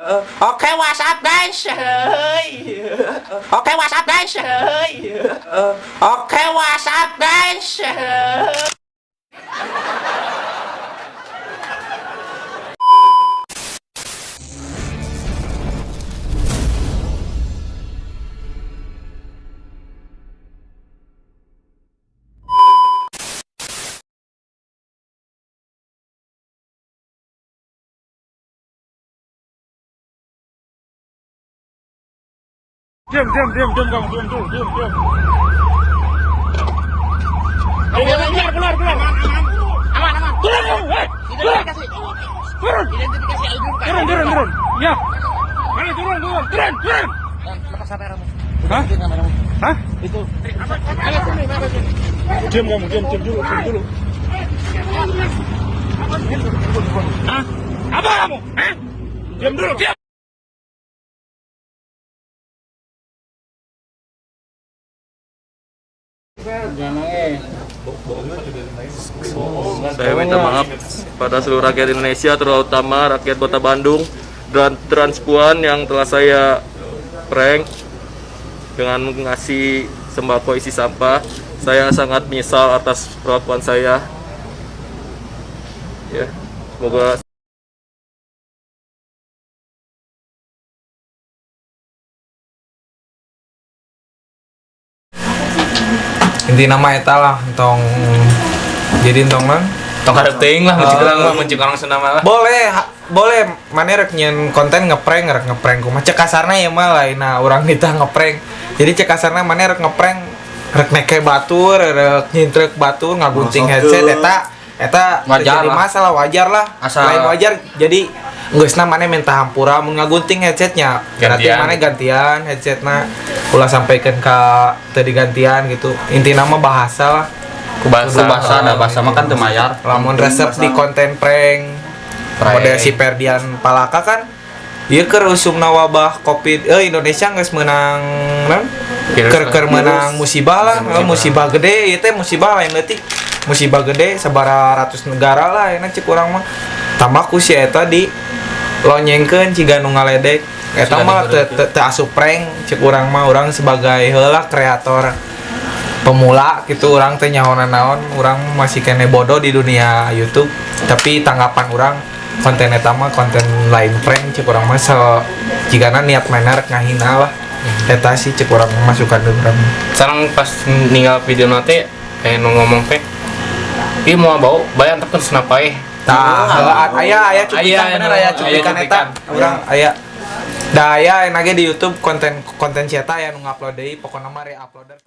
Oke WhatsApp guys. Oke WhatsApp guys. Oke WhatsApp guys. Diam kamu, diam. Keluar. Aman. Turun kamu, identifikasi. Turun. Ya. Mana turun. Lepas kameramu. Hah? Kameramu. Hah? Itu. Diam kamu, diam dulu. Hah? Apa kamu? Hah? Diam dulu. Saya minta maaf pada seluruh rakyat Indonesia, terutama rakyat Kota Bandung dan Transpuan yang telah saya prank dengan ngasih sembako isi sampah. Saya sangat menyesal atas perlakuan saya. Ya, semoga inti nama eta lah tong jadi tong lan tong hareuting lah mencik orang senama lah. boleh mana rek nyen konten ngeprank kumaha cek kasarna ya mah lainna urang kita ngeprank. Jadi cek kasarna mana rek ngeprank rek neke batur rek nyintrek batur ngagunting headset eta Wajar jadi lah. masalah wajar lah. Lain wajar jadi geusna mana minta hampura mun ngagunting headsetnya berarti Gantian. mana gantian headsetna ulah sampaikan ka teu digantian gitu. Intina mah bahasa lah. Bahasa mah kan teu mayar. Lamun resep di konten prank model si Ferdian Palaka kan ieu keur usumna wabah Covid Indonesia geus meunang naon keur meunang musibah lah. Musibah gede ieu teh musibah lain leutik musibah gede sabaraha ratus negara lah enak cek urang mah tambah ku si eta di lonyengkeun ciga nu ngaledek eta mah teu asup prank cek urang mah urang sebagai heula kreator pemula gitu urang teh nyahonan naon urang masih kene bodoh di dunia YouTube tapi tanggapan urang konten eta mah konten lain prank cek urang mah jigana niat mana rek ngahina lah eta sih cek urang masukan urang Sekarang pas ninggal video nanti kayak ngomong teh, "Ih mau bau, bayar tapi senapai." tah aya cuplikan bener aya cuplikan eta urang aya da aya enage di YouTube konten si eta aya nu ngupload deui pokona mah re-uploader